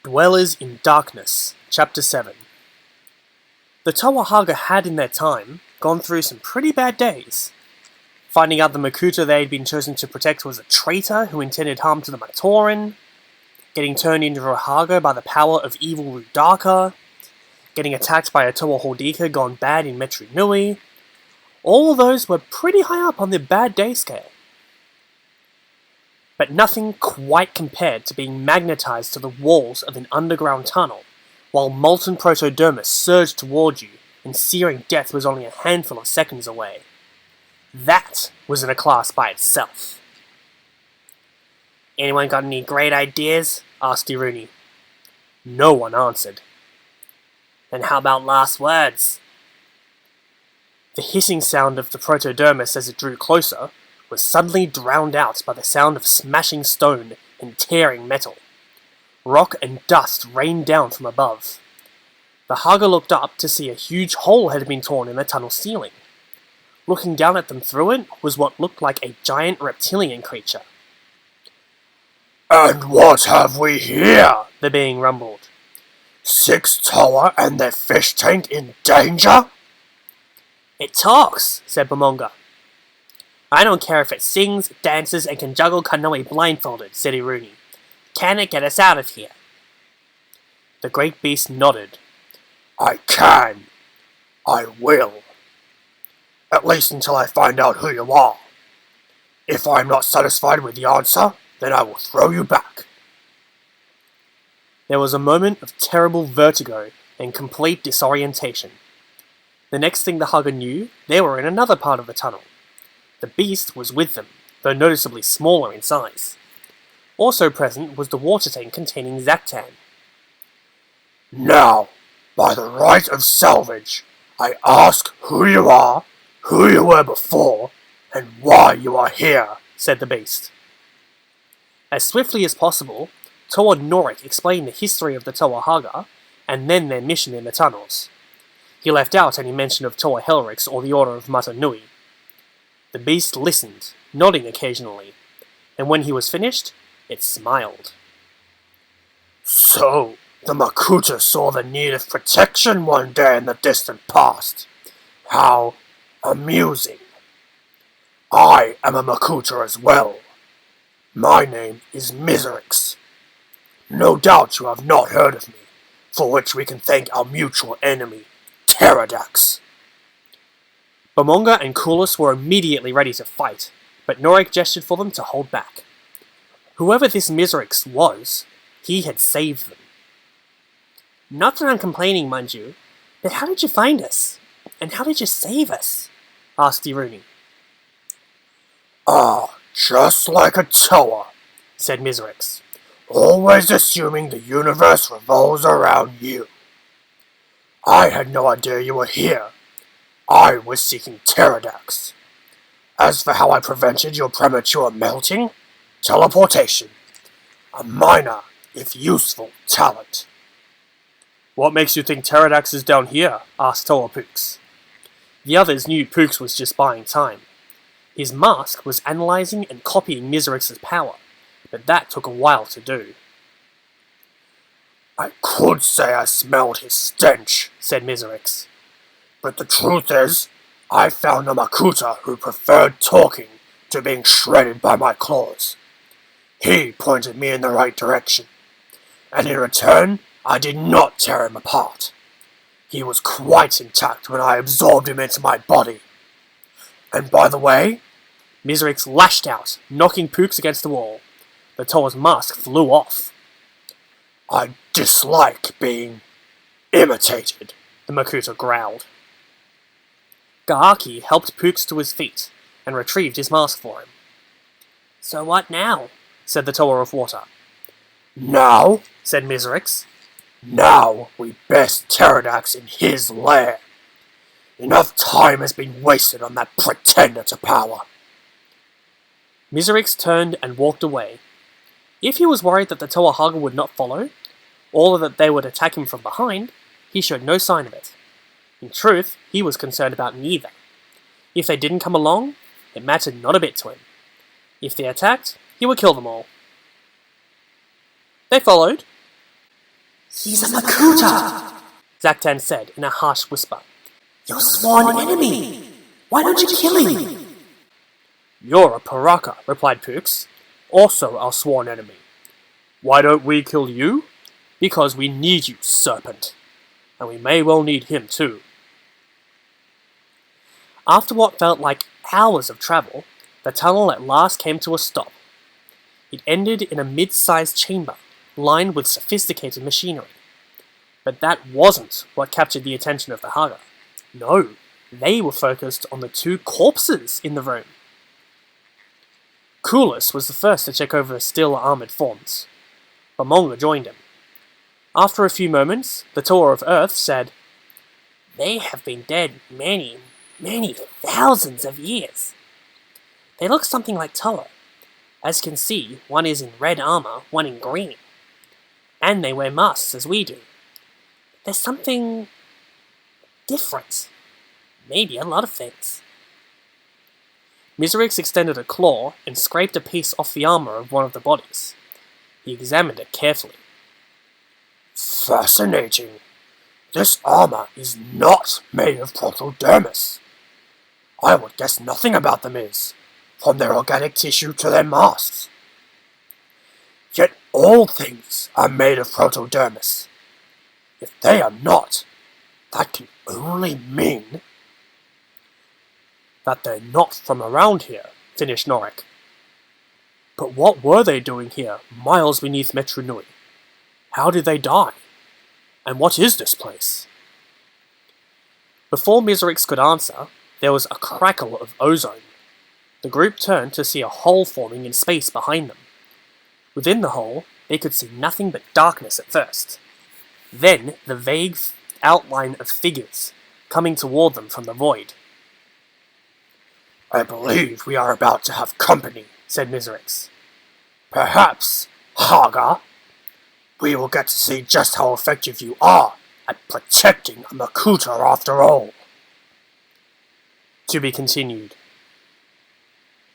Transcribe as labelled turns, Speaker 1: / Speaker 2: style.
Speaker 1: Dwellers in Darkness, Chapter 7. The Toa Hagah had in their time gone through some pretty bad days. Finding out the Makuta they had been chosen to protect was a traitor who intended harm to the Matoran, getting turned into a Hagah by the power of evil Rudaka, getting attacked by a Toa Hagah gone bad in Metru Nui. All of those were pretty high up on the bad day scale. But nothing quite compared to being magnetized to the walls of an underground tunnel, while molten protodermis surged toward you, and searing death was only a handful of seconds away. That was in a class by itself. "Anyone got any great ideas?" asked Iruni. No one answered. "Then how about last words?" The hissing sound of the protodermis as it drew closer was suddenly drowned out by the sound of smashing stone and tearing metal. Rock and dust rained down from above. The Hagah looked up to see a huge hole had been torn in the tunnel ceiling. Looking down at them through it was what looked like a giant reptilian creature.
Speaker 2: "And what have we here?"
Speaker 1: the being rumbled.
Speaker 2: "6 Toa and their fish tank in danger?"
Speaker 1: "It talks," said Bamonga. "I don't care if it sings, dances, and can juggle Kanoe blindfolded," said Iruni. "Can it get us out of here?" The great beast nodded.
Speaker 2: "I can. I will. At least until I find out who you are. If I am not satisfied with the answer, then I will throw you back."
Speaker 1: There was a moment of terrible vertigo and complete disorientation. The next thing the Hagah knew, they were in another part of the tunnel. The beast was with them, though noticeably smaller in size. Also present was the water tank containing Zaktan.
Speaker 2: "Now, by the right of salvage, I ask who you are, who you were before, and why you are here,"
Speaker 1: said the beast. As swiftly as possible, Toa Norik explained the history of the Toa Hagah, and then their mission in the tunnels. He left out any mention of Toa Helrix or the Order of Mata Nui. The beast listened, nodding occasionally, and when he was finished, it smiled.
Speaker 2: "So, the Makuta saw the need of protection one day in the distant past. How amusing. I am a Makuta as well. My name is Miserix. No doubt you have not heard of me, for which we can thank our mutual enemy, Pterodax."
Speaker 1: Bamonga and Kulis were immediately ready to fight, but Norik gestured for them to hold back. Whoever this Miserix was, he had saved them. "Not that I'm complaining, mind you, but how did you find us? And how did you save us?" asked Iruni.
Speaker 2: Just like a Toa,"
Speaker 1: said Miserix.
Speaker 2: "Always assuming the universe revolves around you. I had no idea you were here. I was seeking Pterodax. As for how I prevented your premature melting, teleportation. A minor, if useful, talent."
Speaker 1: "What makes you think Pterodax is down here?" asked Toa Pooks. The others knew Pooks was just buying time. His mask was analyzing and copying Miserix's power, but that took a while to do.
Speaker 2: "I could say I smelled his stench," said Miserix. "But the truth is, I found a Makuta who preferred talking to being shredded by my claws. He pointed me in the right direction, and in return, I did not tear him apart. He was quite intact when I absorbed him into my body. And by the way..."
Speaker 1: Miserix lashed out, knocking Pooks against the wall. The Toa's mask flew off.
Speaker 2: "I dislike being imitated,"
Speaker 1: the Makuta growled. Gahaki helped Pooks to his feet and retrieved his mask for him. "So what now?" said the Toa of Water.
Speaker 2: "Now,"
Speaker 1: said Miserix.
Speaker 2: "Now we best Pterodax in his lair. Enough time has been wasted on that pretender to power."
Speaker 1: Miserix turned and walked away. If he was worried that the Toa Hagah would not follow, or that they would attack him from behind, he showed no sign of it. In truth, he was concerned about neither. If they didn't come along, it mattered not a bit to him. If they attacked, he would kill them all. They followed.
Speaker 3: He's a Makuta!
Speaker 1: Zaktan said in a harsh whisper.
Speaker 3: Your sworn enemy! Why don't you kill him?
Speaker 1: You're a Paraka, replied Pooks, also our sworn enemy. Why don't we kill you? Because we need you, serpent. And we may well need him too. After what felt like hours of travel, the tunnel at last came to a stop. It ended in a mid-sized chamber, lined with sophisticated machinery. But that wasn't what captured the attention of the Hagah. No, they were focused on the two corpses in the room. Kulis was the first to check over the still armoured forms. Bamonga joined him. After a few moments, the Toa of Earth said,
Speaker 3: They have been dead many thousands of years. They look something like Toa. As you can see, one is in red armor, one in green. And they wear masks as we do. There's something different. Maybe a lot of things.
Speaker 1: Miserix extended a claw and scraped a piece off the armor of one of the bodies. He examined it carefully.
Speaker 2: Fascinating. This armor is not made of protodermis. I would guess nothing about them is, from their organic tissue to their masks. Yet all things are made of protodermis. If they are not, that can only mean
Speaker 1: that they're not from around here, finished Norik. But what were they doing here, miles beneath Metru Nui? How did they die? And what is this place? Before Miserix could answer, there was a crackle of ozone. The group turned to see a hole forming in space behind them. Within the hole, they could see nothing but darkness at first. Then the vague outline of figures coming toward them from the void.
Speaker 2: I believe we are about to have company, said Miserix. Perhaps, Hagah, we will get to see just how effective you are at protecting a Makuta after all.
Speaker 1: To be continued.